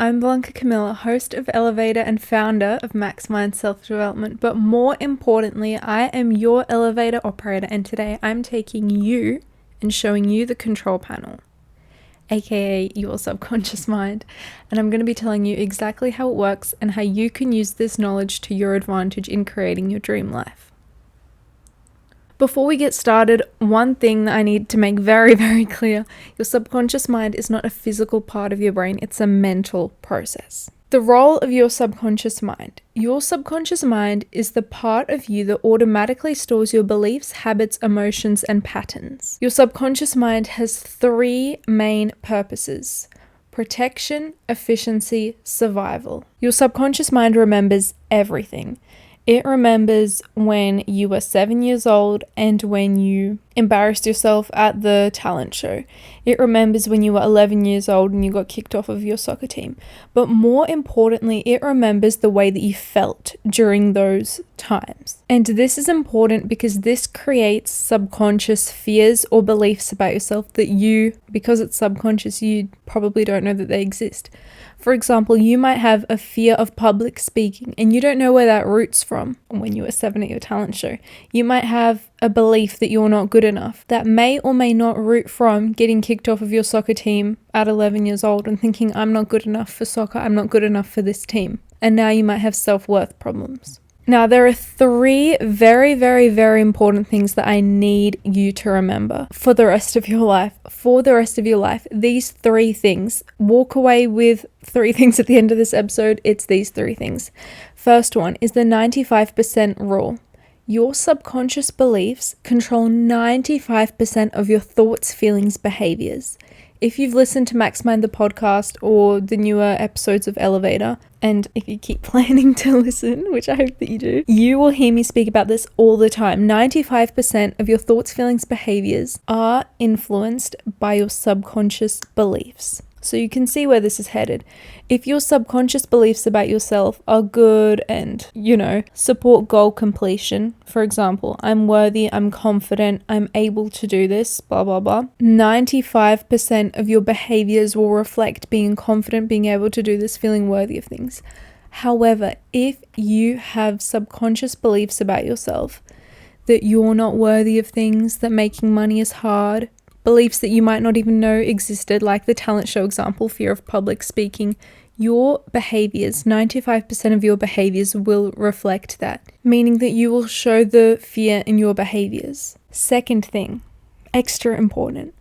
I'm Blanca Camilla, host of Elevator and founder of Max Mind Self-Development, but more importantly, I am your elevator operator, and today I'm taking you and showing you the control panel, aka your subconscious mind, and I'm going to be telling you exactly how it works and how you can use this knowledge to your advantage in creating your dream life. Before we get started, one thing that I need to make very, very clear: your subconscious mind is not a physical part of your brain, it's a mental process. The role of your subconscious mind. Your subconscious mind is the part of you that automatically stores your beliefs, habits, emotions, and patterns. Your subconscious mind has three main purposes: protection, efficiency, survival. Your subconscious mind remembers everything. It remembers when you were 7 years old and when you embarrassed yourself at the talent show. It remembers when you were 11 years old and you got kicked off of your soccer team. But more importantly, it remembers the way that you felt during those times. And this is important because this creates subconscious fears or beliefs about yourself that you, because it's subconscious, you probably don't know that they exist. For example, you might have a fear of public speaking and you don't know where that roots from when you were 7 at your talent show. You might have a belief that you're not good enough that may or may not root from getting kicked off of your soccer team at 11 years old and thinking, I'm not good enough for soccer, I'm not good enough for this team. And now you might have self-worth problems. Now, there are three very, very, very important things that I need you to remember for the rest of your life. For the rest of your life, these three things. Walk away with three things at the end of this episode. It's these three things. First one is the 95% rule. Your subconscious beliefs control 95% of your thoughts, feelings, behaviors. If you've listened to Max Mind the podcast or the newer episodes of Elevator, and if you keep planning to listen, which I hope that you do, you will hear me speak about this all the time. 95% of your thoughts, feelings, behaviors are influenced by your subconscious beliefs. So you can see where this is headed. If your subconscious beliefs about yourself are good and, support goal completion, for example, I'm worthy, I'm confident, I'm able to do this, blah, blah, blah, 95% of your behaviors will reflect being confident, being able to do this, feeling worthy of things. However, if you have subconscious beliefs about yourself that you're not worthy of things, that making money is hard, beliefs that you might not even know existed, like the talent show example, fear of public speaking, your behaviors, 95% of your behaviors will reflect that, meaning that you will show the fear in your behaviors. Second thing, extra important,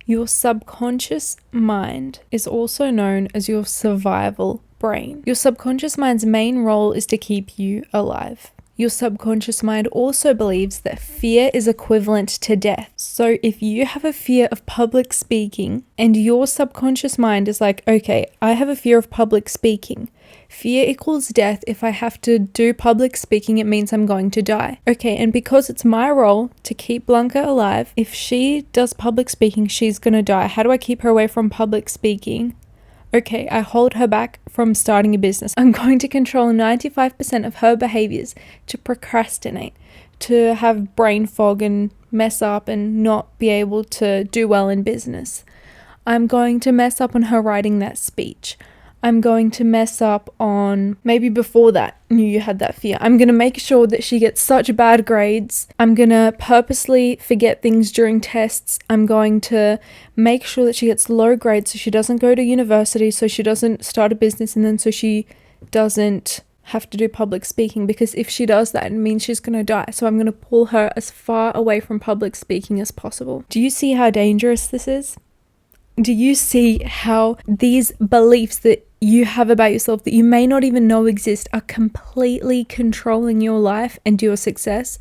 your subconscious mind is also known as your survival brain. Your subconscious mind's main role is to keep you alive. Your subconscious mind also believes that fear is equivalent to death. So if you have a fear of public speaking and your subconscious mind is like, okay, I have a fear of public speaking. Fear equals death. If I have to do public speaking, it means I'm going to die. Okay, and because it's my role to keep Blanca alive, if she does public speaking, she's gonna die. How do I keep her away from public speaking? Okay, I hold her back from starting a business. I'm going to control 95% of her behaviors to procrastinate, to have brain fog and mess up and not be able to do well in business. I'm going to mess up on her writing that speech. I'm going to mess up on, maybe before that, you had that fear. I'm going to make sure that she gets such bad grades. I'm going to purposely forget things during tests. I'm going to make sure that she gets low grades so she doesn't go to university, so she doesn't start a business, and then so she doesn't have to do public speaking, because if she does that, it means she's going to die. So I'm going to pull her as far away from public speaking as possible. Do you see how dangerous this is? Do you see how these beliefs that you have about yourself that you may not even know exist are completely controlling your life and your success?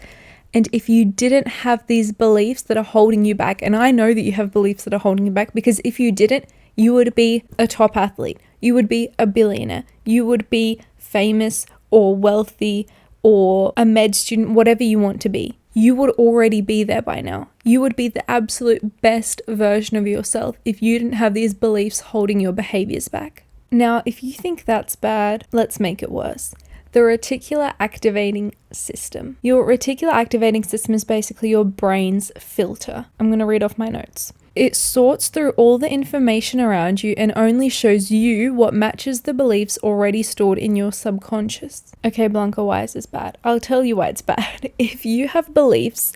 And if you didn't have these beliefs that are holding you back, and I know that you have beliefs that are holding you back, because if you didn't, you would be a top athlete, you would be a billionaire, you would be famous or wealthy or a med student, whatever you want to be. You would already be there by now. You would be the absolute best version of yourself if you didn't have these beliefs holding your behaviors back. Now, if you think that's bad, let's make it worse. The reticular activating system. Your reticular activating system is basically your brain's filter. I'm going to read off my notes. it sorts through all the information around you and only shows you what matches the beliefs already stored in your subconscious. Okay, Blanca, why is this bad? I'll tell you why it's bad. If you have beliefs,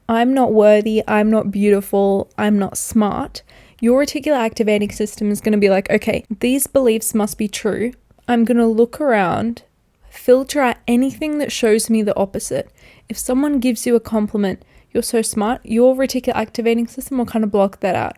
I'm not worthy, I'm not beautiful, I'm not smart, your reticular activating system is going to be like, okay, these beliefs must be true. I'm going to look around, filter out anything that shows me the opposite. If someone gives you a compliment, you're so smart, your reticular activating system will kind of block that out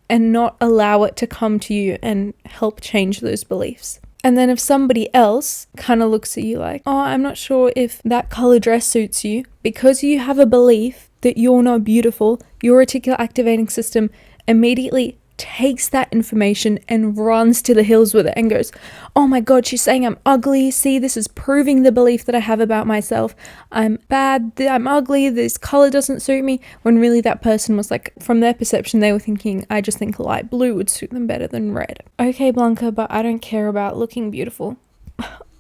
and not allow it to come to you and help change those beliefs. And then if somebody else kind of looks at you like, oh, I'm not sure if that color dress suits you, because you have a belief that you're not beautiful, your reticular activating system immediately takes that information and runs to the hills with it and goes, oh my God, she's saying I'm ugly. See, this is proving the belief that I have about myself. I'm bad, I'm ugly, this color doesn't suit me. When really that person was like, from their perception, they were thinking, I just think light blue would suit them better than red. Okay, Blanca, but I don't care about looking beautiful.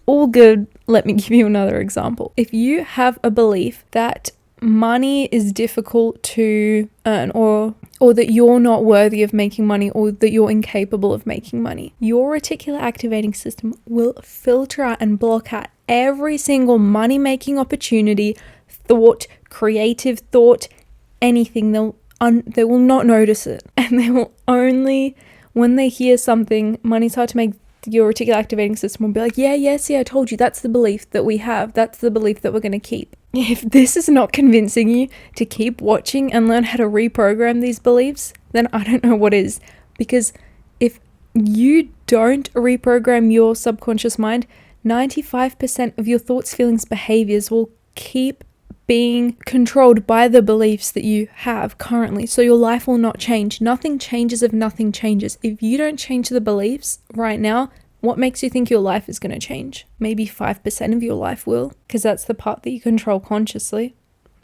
All good. Let me give you another example. If you have a belief that money is difficult to earn, or that you're not worthy of making money, or that you're incapable of making money, your reticular activating system will filter out and block out every single money making opportunity, thought, creative thought, anything. They will not notice it, and they will only, when they hear something, money's hard to make, your reticular activating system will be like, yeah, see, I told you, that's the belief that we have. That's the belief that we're going to keep. If this is not convincing you to keep watching and learn how to reprogram these beliefs, then I don't know what is. Because if you don't reprogram your subconscious mind, 95% of your thoughts, feelings, behaviors will keep being controlled by the beliefs that you have currently. So your life will not change. Nothing changes if nothing changes. If you don't change the beliefs right now, what makes you think your life is going to change? Maybe 5% of your life will, because that's the part that you control consciously.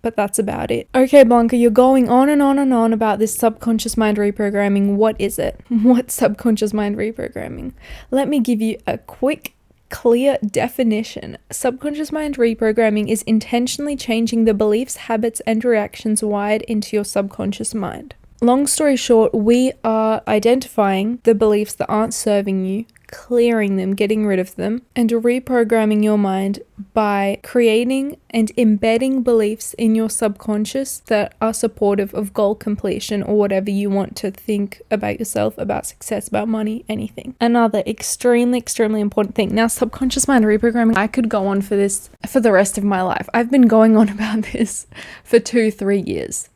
But that's about it. Okay, Blanca, you're going on and on and on about this subconscious mind reprogramming. What is it? What's subconscious mind reprogramming? Let me give you a quick, clear definition. Subconscious mind reprogramming is intentionally changing the beliefs, habits, and reactions wired into your subconscious mind. Long story short, we are identifying the beliefs that aren't serving you, clearing them, getting rid of them, and reprogramming your mind by creating and embedding beliefs in your subconscious that are supportive of goal completion or whatever you want to think about yourself, about success, about money, anything. Another extremely important thing. Now, subconscious mind reprogramming, I could go on for this for the rest of my life. I've been going on about this for 2-3 years.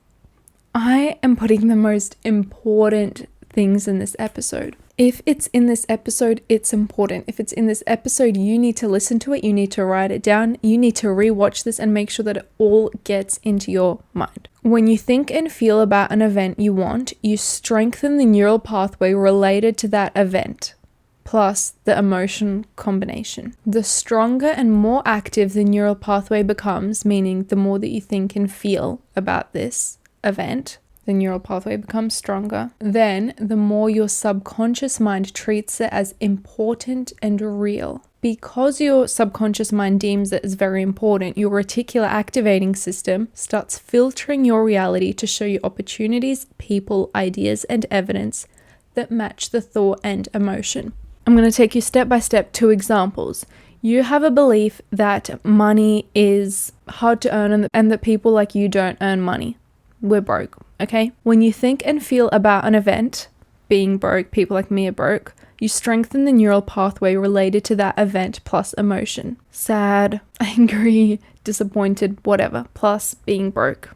I am putting the most important things in this episode. If it's in this episode, it's important. If it's in this episode, you need to listen to it. You need to write it down. You need to rewatch this and make sure that it all gets into your mind. When you think and feel about an event you want, you strengthen the neural pathway related to that event, plus the emotion combination. The stronger and more active the neural pathway becomes, meaning the more that you think and feel about this event, the neural pathway becomes stronger, then the more your subconscious mind treats it as important and real. Because your subconscious mind deems it as very important, your reticular activating system starts filtering your reality to show you opportunities, people, ideas, and evidence that match the thought and emotion. I'm going to take you step by step to examples. You have a belief that money is hard to earn and that people like you don't earn money. We're broke, okay? When you think and feel about an event, being broke, people like me are broke, you strengthen the neural pathway related to that event plus emotion. Sad, angry, disappointed, whatever, plus being broke.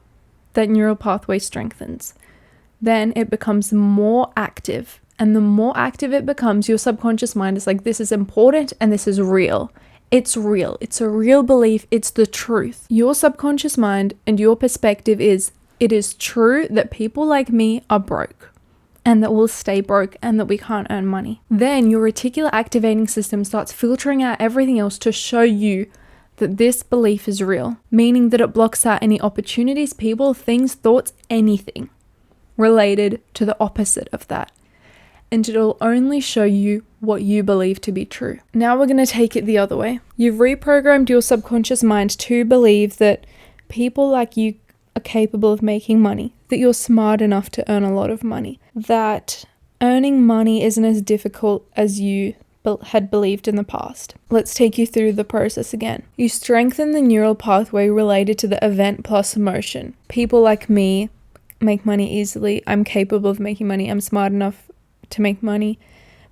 That neural pathway strengthens. Then it becomes more active. And the more active it becomes, your subconscious mind is like, this is important and this is real. It's real. It's a real belief. It's the truth. Your subconscious mind and your perspective is, it is true that people like me are broke and that we'll stay broke and that we can't earn money. Then your reticular activating system starts filtering out everything else to show you that this belief is real, meaning that it blocks out any opportunities, people, things, thoughts, anything related to the opposite of that. And it'll only show you what you believe to be true. Now we're going to take it the other way. You've reprogrammed your subconscious mind to believe that people like you are capable of making money. that you're smart enough to earn a lot of money, that earning money isn't as difficult as you had believed in the past. Let's take you through the process again. You strengthen the neural pathway related to the event plus emotion. People like me make money easily. I'm capable of making money. I'm smart enough to make money.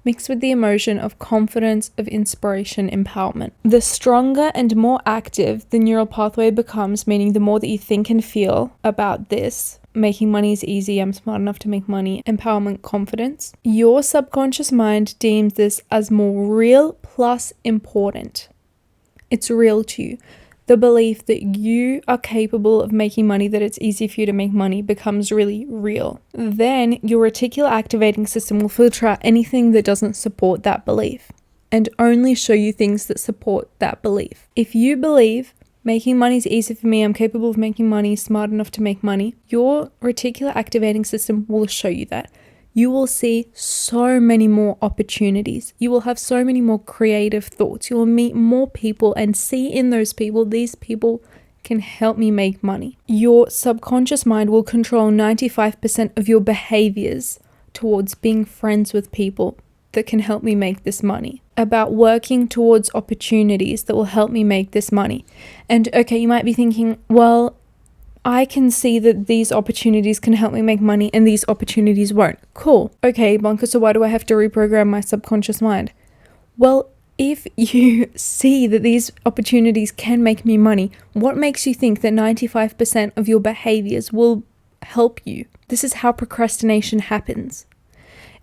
Mixed with the emotion of confidence, of inspiration, empowerment. The stronger and more active the neural pathway becomes, meaning the more that you think and feel about this, making money is easy, I'm smart enough to make money, empowerment, confidence, your subconscious mind deems this as more real plus important. It's real to you. The belief that you are capable of making money, that it's easy for you to make money, becomes really real. Then your reticular activating system will filter out anything that doesn't support that belief and only show you things that support that belief. If you believe making money is easy for me, I'm capable of making money, smart enough to make money, your reticular activating system will show you that. You will see so many more opportunities. You will have so many more creative thoughts. You will meet more people and see in those people, these people can help me make money. Your subconscious mind will control 95% of your behaviors towards being friends with people that can help me make this money, about working towards opportunities that will help me make this money. And okay, you might be thinking, well, I can see that these opportunities can help me make money and these opportunities won't. Cool. Okay, Blanca, so why do I have to reprogram my subconscious mind? Well, if you see that these opportunities can make me money, what makes you think that 95% of your behaviors will help you? This is how procrastination happens.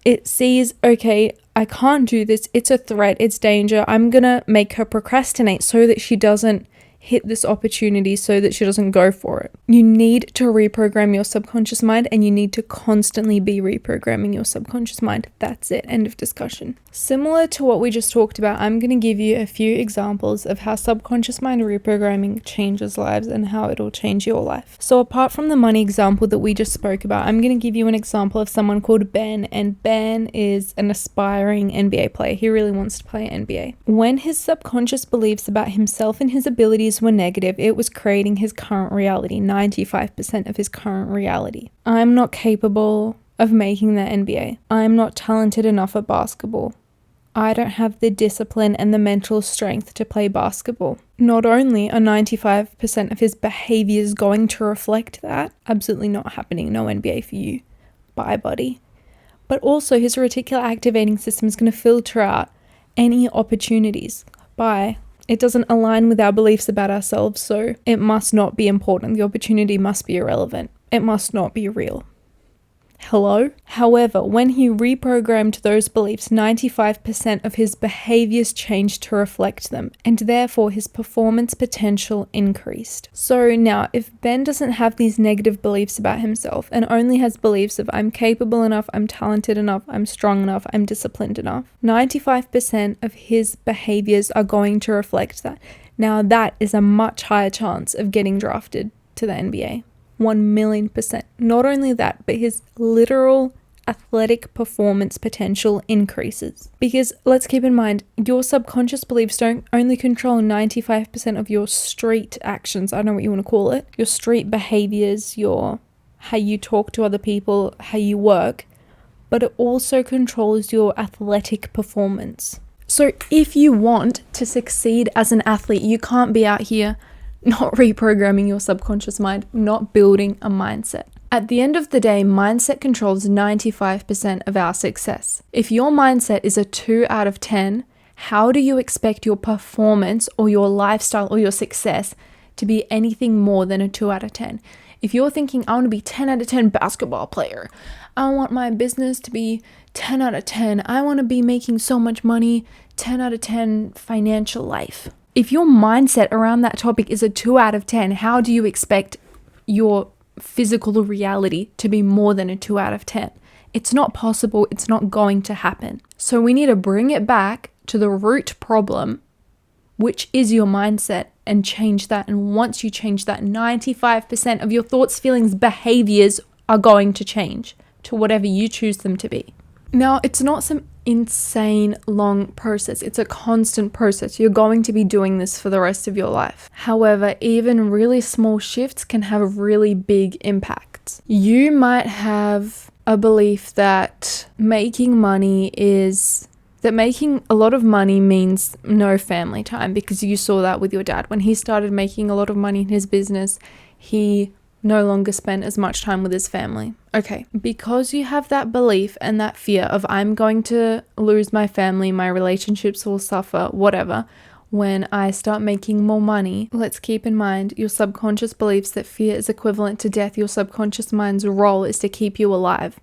It sees, okay, I can't do this. It's a threat. It's danger. I'm going to make her procrastinate so that she doesn't hit this opportunity, so that she doesn't go for it. You need to reprogram your subconscious mind, and you need to constantly be reprogramming your subconscious mind. That's it. End of discussion. Similar to what we just talked about, I'm going to give you a few examples of how subconscious mind reprogramming changes lives and how it'll change your life. So apart from the money example that we just spoke about, I'm going to give you an example of someone called Ben, and Ben is an aspiring NBA player. He really wants to play NBA. When his subconscious beliefs about himself and his abilities were negative, it was creating his current reality, 95% of his current reality. I'm not capable of making the NBA. I'm not talented enough at basketball. I don't have the discipline and the mental strength to play basketball. Not only are 95% of his behaviors going to reflect that, absolutely not happening, no NBA for you, bye buddy. But also his reticular activating system is going to filter out any opportunities by it doesn't align with our beliefs about ourselves, so it must not be important. The opportunity must be irrelevant. It must not be real. Hello? However, when he reprogrammed those beliefs, 95% of his behaviors changed to reflect them, and therefore his performance potential increased. So now, if Ben doesn't have these negative beliefs about himself and only has beliefs of I'm capable enough, I'm talented enough, I'm strong enough, I'm disciplined enough, 95% of his behaviors are going to reflect that. Now that is a much higher chance of getting drafted to the NBA. 1,000,000%. Not only that, but his literal athletic performance potential increases. Because let's keep in mind, your subconscious beliefs don't only control 95% of your street actions, I don't know what you want to call it, your street behaviors, how you talk to other people, how you work, but it also controls your athletic performance. So if you want to succeed as an athlete, you can't be out here not reprogramming your subconscious mind, not building a mindset. At the end of the day, mindset controls 95% of our success. If your mindset is a 2 out of 10, how do you expect your performance or your lifestyle or your success to be anything more than a 2 out of 10? If you're thinking, I want to be 10 out of 10 basketball player, I want my business to be 10 out of 10, I want to be making so much money, 10 out of 10 financial life. If your mindset around that topic is a 2 out of 10, how do you expect your physical reality to be more than a 2 out of 10? It's not possible. It's not going to happen. So we need to bring it back to the root problem, which is your mindset, and change that. And once you change that, 95% of your thoughts, feelings, behaviors are going to change to whatever you choose them to be. Now, it's not some insane long process. It's a constant process. You're going to be doing this for the rest of your life. However, even really small shifts can have really big impact. facts. You might have a belief that making a lot of money means no family time, because you saw that with your dad. When he started making a lot of money in his business, he no longer spent as much time with his family. Okay, because you have that belief and that fear of I'm going to lose my family, my relationships will suffer, whatever, when I start making more money, let's keep in mind your subconscious believes that fear is equivalent to death. Your subconscious mind's role is to keep you alive.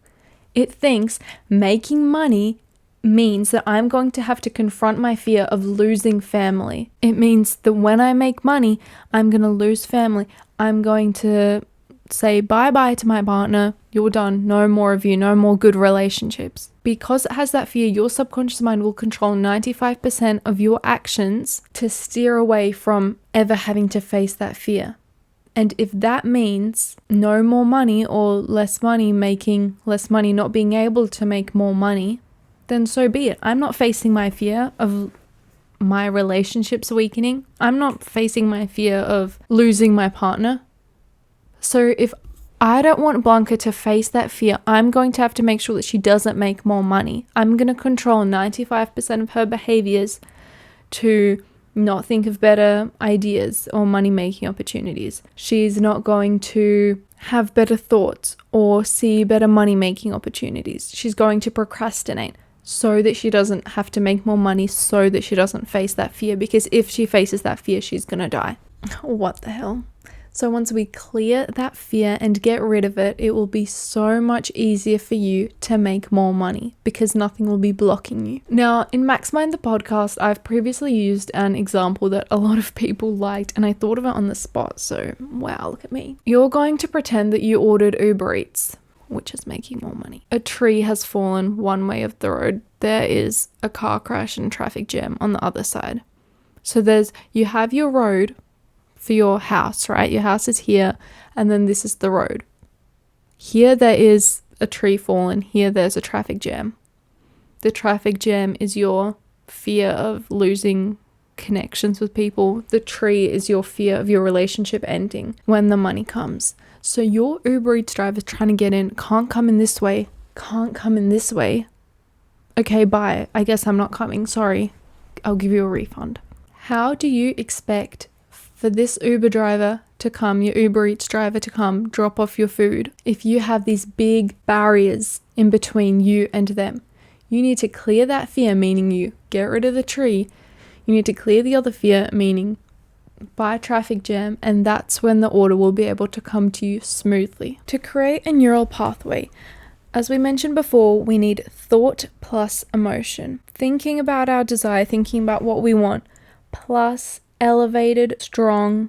It thinks making money means that I'm going to have to confront my fear of losing family. It means that when I make money, I'm going to lose family. I'm going to say bye-bye to my partner. You're done. No more of you. No more good relationships. Because it has that fear, your subconscious mind will control 95% of your actions to steer away from ever having to face that fear. And if that means no more money or less money, making less money, not being able to make more money, then so be it. I'm not facing my fear of my relationships weakening. I'm not facing my fear of losing my partner. So if I don't want Blanca to face that fear, I'm going to have to make sure that she doesn't make more money. I'm going to control 95% of her behaviors to not think of better ideas or money-making opportunities. She's not going to have better thoughts or see better money-making opportunities. She's going to procrastinate so that she doesn't have to make more money, so that she doesn't face that fear, because if she faces that fear, she's going to die. What the hell? So once we clear that fear and get rid of it, it will be so much easier for you to make more money because nothing will be blocking you. Now, in Max Mind the podcast, I've previously used an example that a lot of people liked and I thought of it on the spot. So, wow, look at me. You're going to pretend that you ordered Uber Eats, which is making more money. A tree has fallen one way of the road. There is a car crash and traffic jam on the other side. So you have your road for your house, right? Your house is here, and then this is the road. Here there is a tree fallen, here there's a traffic jam. The traffic jam is your fear of losing connections with people. The tree is your fear of your relationship ending when the money comes. So your Uber Eats driver trying to get in, can't come in this way, can't come in this way. Okay, bye. I guess I'm not coming. Sorry. I'll give you a refund. How do you expect for this Uber driver to come, your Uber Eats driver to come, drop off your food, if you have these big barriers in between you and them? You need to clear that fear, meaning you get rid of the tree. You need to clear the other fear, meaning buy a traffic jam, and that's when the order will be able to come to you smoothly. To create a neural pathway, as we mentioned before, we need thought plus emotion. Thinking about our desire, thinking about what we want, plus elevated, strong,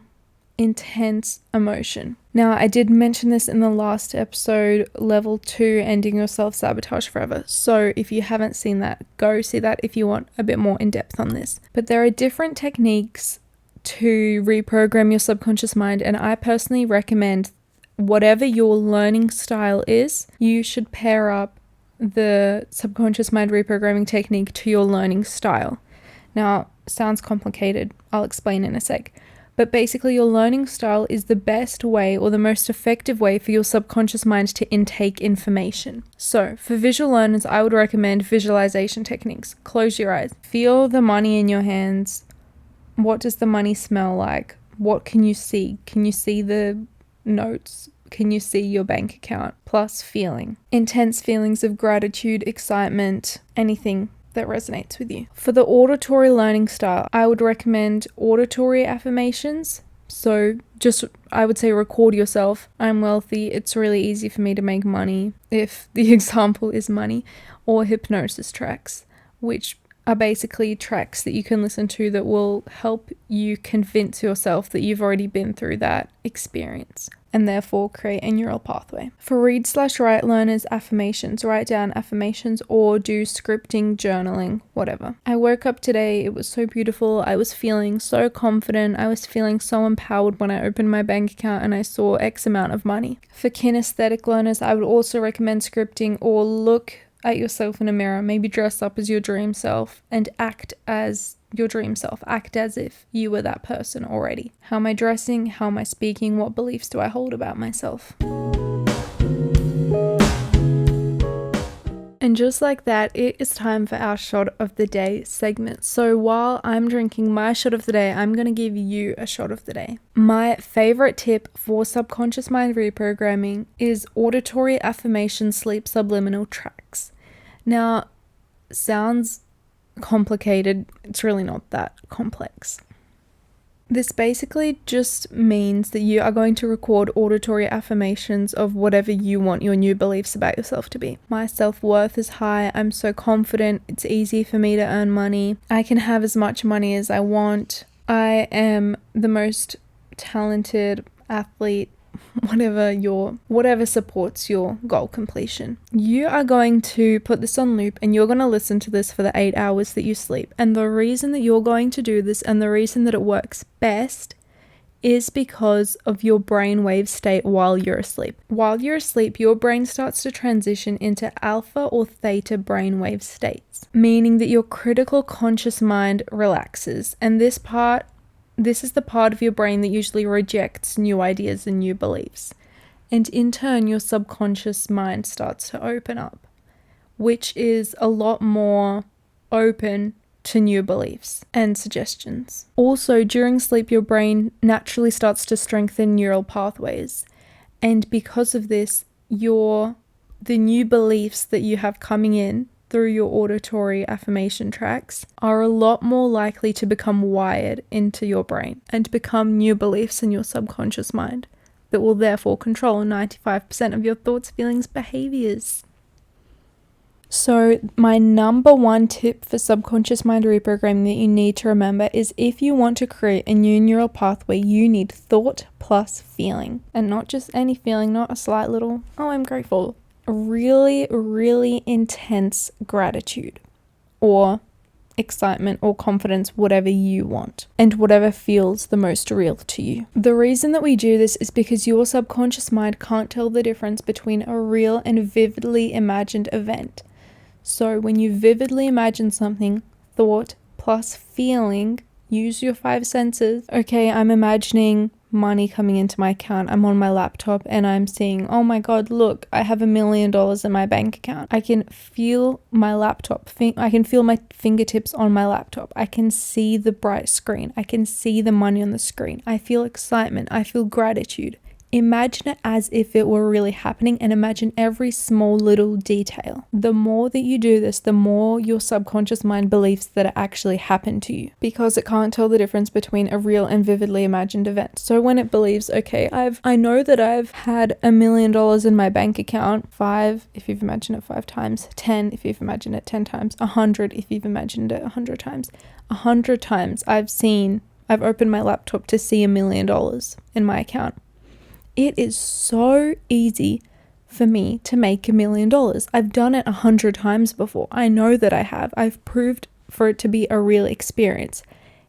intense emotion. Now, I did mention this in the last episode, level 2, ending your self-sabotage forever. So if you haven't seen that, go see that if you want a bit more in depth on this. But there are different techniques to reprogram your subconscious mind, and I personally recommend whatever your learning style is, you should pair up the subconscious mind reprogramming technique to your learning style. Now, sounds complicated. I'll explain in a sec. But basically, your learning style is the best way or the most effective way for your subconscious mind to intake information. So, for visual learners, I would recommend visualization techniques. Close your eyes. Feel the money in your hands. What does the money smell like? What can you see? Can you see the notes? Can you see your bank account? Plus feeling. Intense feelings of gratitude, excitement, anything that resonates with you. For the auditory learning style, I would recommend auditory affirmations. So just, I would say, record yourself. I'm wealthy. It's really easy for me to make money, if the example is money. Or hypnosis tracks, which are basically tracks that you can listen to that will help you convince yourself that you've already been through that experience, and therefore create a neural pathway. For read/write learners, affirmations, write down affirmations or do scripting, journaling, whatever. I woke up today, it was so beautiful, I was feeling so confident, I was feeling so empowered when I opened my bank account and I saw X amount of money. For kinesthetic learners, I would also recommend scripting or look at yourself in a mirror, maybe dress up as your dream self and act as your dream self. Act as if you were that person already. How am I dressing? How am I speaking? What beliefs do I hold about myself? And just like that, it is time for our shot of the day segment. So while I'm drinking my shot of the day, I'm going to give you a shot of the day. My favorite tip for subconscious mind reprogramming is auditory affirmation sleep subliminal tracks. Now, sounds complicated. It's really not that complex. This basically just means that you are going to record auditory affirmations of whatever you want your new beliefs about yourself to be. My self-worth is high. I'm so confident. It's easy for me to earn money. I can have as much money as I want. I am the most talented athlete. Whatever supports your goal completion. You are going to put this on loop and you're going to listen to this for the 8 hours that you sleep. And the reason that you're going to do this and the reason that it works best is because of your brainwave state while you're asleep. While you're asleep, your brain starts to transition into alpha or theta brainwave states, meaning that your critical conscious mind relaxes. And this is the part of your brain that usually rejects new ideas and new beliefs. And in turn, your subconscious mind starts to open up, which is a lot more open to new beliefs and suggestions. Also, during sleep, your brain naturally starts to strengthen neural pathways. And because of this, the new beliefs that you have coming in through your auditory affirmation tracks are a lot more likely to become wired into your brain and become new beliefs in your subconscious mind that will therefore control 95% of your thoughts, feelings, behaviors. So my number one tip for subconscious mind reprogramming that you need to remember is if you want to create a new neural pathway, you need thought plus feeling. And not just any feeling, not a slight little, oh, I'm grateful. Really, really intense gratitude or excitement or confidence, whatever you want and whatever feels the most real to you. The reason that we do this is because your subconscious mind can't tell the difference between a real and vividly imagined event. So when you vividly imagine something, thought plus feeling, use your 5 senses. Okay, I'm imagining money coming into my account. I'm on my laptop and I'm seeing, oh my God, look, I have $1 million in my bank account. I can feel my laptop. I can feel my fingertips on my laptop. I can see the bright screen. I can see the money on the screen. I feel excitement. I feel gratitude. Imagine it as if it were really happening and imagine every small little detail. The more that you do this, the more your subconscious mind believes that it actually happened to you because it can't tell the difference between a real and vividly imagined event. So when it believes, okay, I know that I've had $1 million in my bank account, 5 if you've imagined it 5 times, 10 if you've imagined it 10 times, 100 if you've imagined it 100 times. 100 times I've opened my laptop to see $1 million in my account. It is so easy for me to make $1 million. I've done it 100 times before. I know that I have. I've proved for it to be a real experience.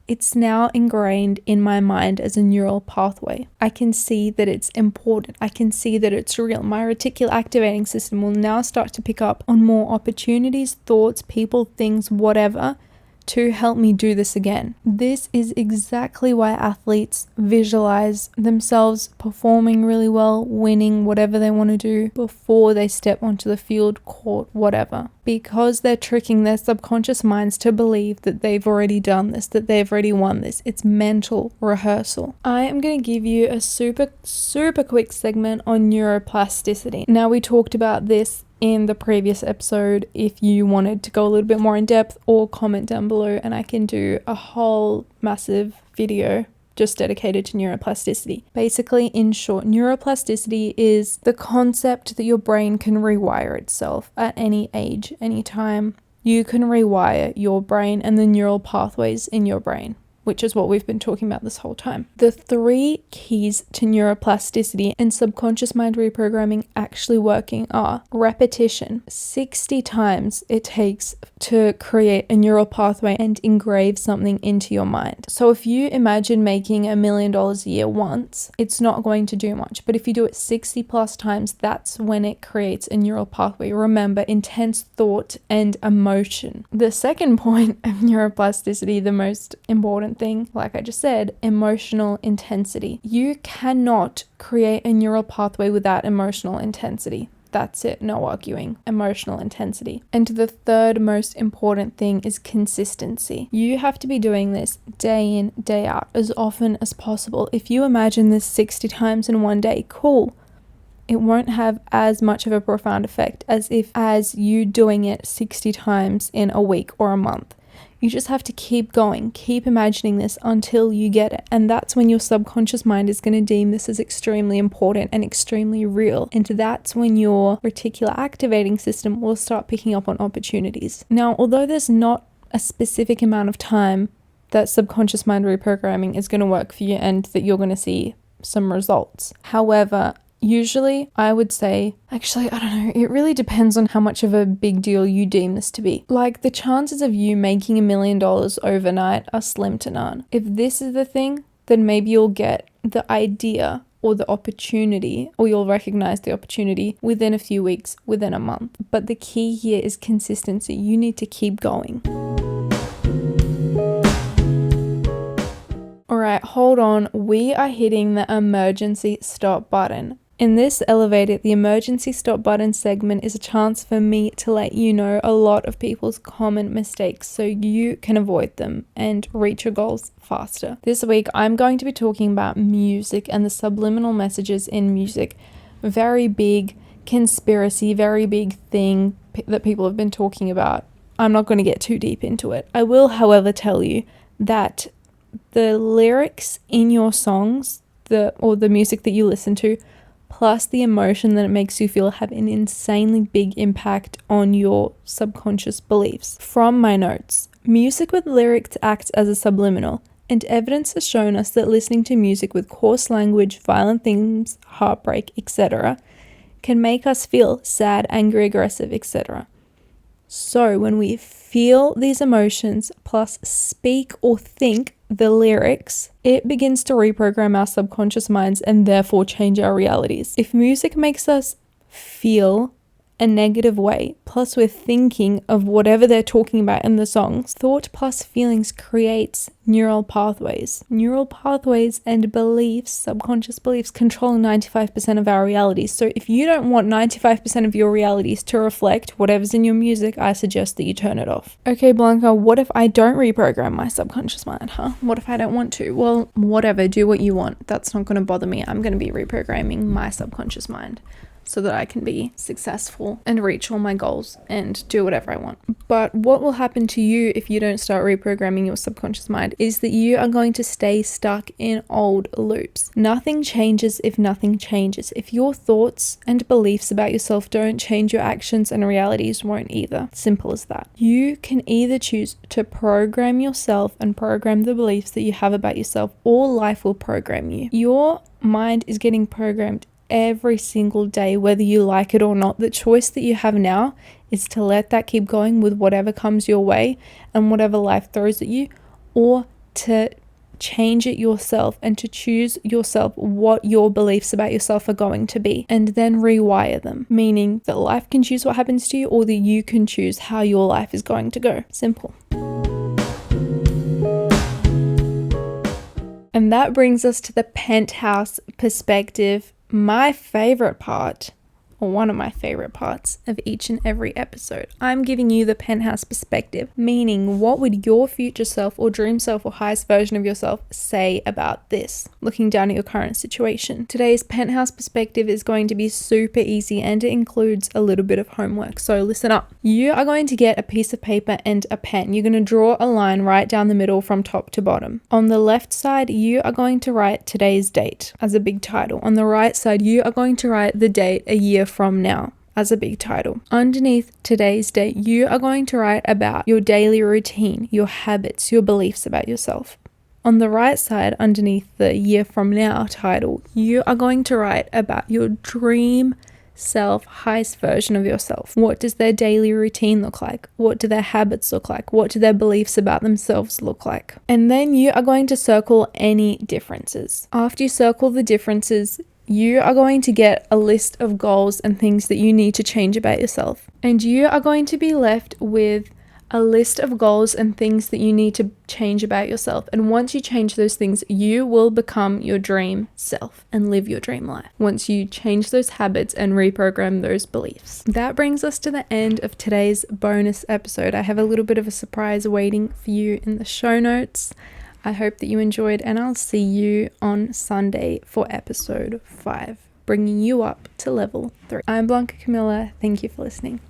It's now ingrained in my mind as a neural pathway. I can see that it's important. I can see that it's real. My reticular activating system will now start to pick up on more opportunities, thoughts, people, things, whatever, to help me do this again. This is exactly why athletes visualize themselves performing really well, winning whatever they want to do before they step onto the field, court, whatever. Because they're tricking their subconscious minds to believe that they've already done this, that they've already won this. It's mental rehearsal. I am going to give you a super quick segment on neuroplasticity. Now, we talked about this in the previous episode. If you wanted to go a little bit more in depth, or comment down below and I can do a whole massive video just dedicated to neuroplasticity. Basically, in short, neuroplasticity is the concept that your brain can rewire itself at any age, any time. You can rewire your brain and the neural pathways in your brain, which is what we've been talking about this whole time. The 3 keys to neuroplasticity and subconscious mind reprogramming actually working are repetition. 60 times it takes to create a neural pathway and engrave something into your mind. So if you imagine making $1 million a year once, it's not going to do much. But if you do it 60 plus times, that's when it creates a neural pathway. Remember, intense thought and emotion. The second point of neuroplasticity, the most important thing, like I just said, emotional intensity. You cannot create a neural pathway without emotional intensity. That's it, no arguing. Emotional intensity. And the third most important thing is consistency. You have to be doing this day in, day out, as often as possible. If you imagine this 60 times in one day, cool. It won't have as much of a profound effect as you doing it 60 times in a week or a month. You just have to keep going, keep imagining this until you get it. And that's when your subconscious mind is going to deem this as extremely important and extremely real. And that's when your reticular activating system will start picking up on opportunities. Now, although there's not a specific amount of time that subconscious mind reprogramming is going to work for you and that you're going to see some results. However, usually, I would say, actually, I don't know, it really depends on how much of a big deal you deem this to be. Like, the chances of you making $1 million overnight are slim to none. If this is the thing, then maybe you'll get the idea or the opportunity, or you'll recognize the opportunity within a few weeks, within a month. But the key here is consistency. You need to keep going. Alright, hold on. We are hitting the emergency stop button. In this elevator, the emergency stop button segment is a chance for me to let you know a lot of people's common mistakes so you can avoid them and reach your goals faster. This week, I'm going to be talking about music and the subliminal messages in music. Very big conspiracy, very big thing that people have been talking about. I'm not going to get too deep into it. I will, however, tell you that the lyrics in your songs, or the music that you listen to, plus the emotion that it makes you feel, have an insanely big impact on your subconscious beliefs. From my notes, music with lyrics acts as a subliminal, and evidence has shown us that listening to music with coarse language, violent themes, heartbreak, etc., can make us feel sad, angry, aggressive, etc. So when we feel these emotions plus speak or think the lyrics, it begins to reprogram our subconscious minds and therefore change our realities. If music makes us feel a negative way, plus we're thinking of whatever they're talking about in the songs, thought plus feelings creates neural pathways. Neural pathways and beliefs, subconscious beliefs, control 95% of our realities. So if you don't want 95% of your realities to reflect whatever's in your music, I suggest that you turn it off. Okay, Blanca, what if I don't reprogram my subconscious mind, huh? What if I don't want to? Well, whatever, do what you want. That's not going to bother me. I'm going to be reprogramming my subconscious mind so that I can be successful and reach all my goals and do whatever I want. But what will happen to you if you don't start reprogramming your subconscious mind is that you are going to stay stuck in old loops. Nothing changes if nothing changes. If your thoughts and beliefs about yourself don't change, your actions and realities won't either. Simple as that. You can either choose to program yourself and program the beliefs that you have about yourself, or life will program you. Your mind is getting programmed every single day, whether you like it or not. The choice that you have now is to let that keep going with whatever comes your way and whatever life throws at you, or to change it yourself and to choose yourself what your beliefs about yourself are going to be, and then rewire them, meaning that life can choose what happens to you, or that you can choose how your life is going to go. Simple. And that brings us to the penthouse perspective. My favorite part, or one of my favorite parts of each and every episode. I'm giving you the penthouse perspective, meaning what would your future self or dream self or highest version of yourself say about this, looking down at your current situation. Today's penthouse perspective is going to be super easy, and it includes a little bit of homework, so listen up. You are going to get a piece of paper and a pen. You're going to draw a line right down the middle from top to bottom. On the left side, you are going to write today's date as a big title. On the right side, you are going to write the date a year from now as a big title. Underneath today's date, you are going to write about your daily routine, your habits, your beliefs about yourself. On the right side, underneath the year from now title, you are going to write about your dream self, highest version of yourself. What does their daily routine look like? What do their habits look like? What do their beliefs about themselves look like? And then you are going to circle any differences. After you circle the differences, you are going to get a list of goals and things that you need to change about yourself. And you are going to be left with a list of goals and things that you need to change about yourself. And once you change those things, you will become your dream self and live your dream life. Once you change those habits and reprogram those beliefs. That brings us to the end of today's bonus episode. I have a little bit of a surprise waiting for you in the show notes. I hope that you enjoyed, and I'll see you on Sunday for episode 5, bringing you up to level 3. I'm Blanca Camilla. Thank you for listening.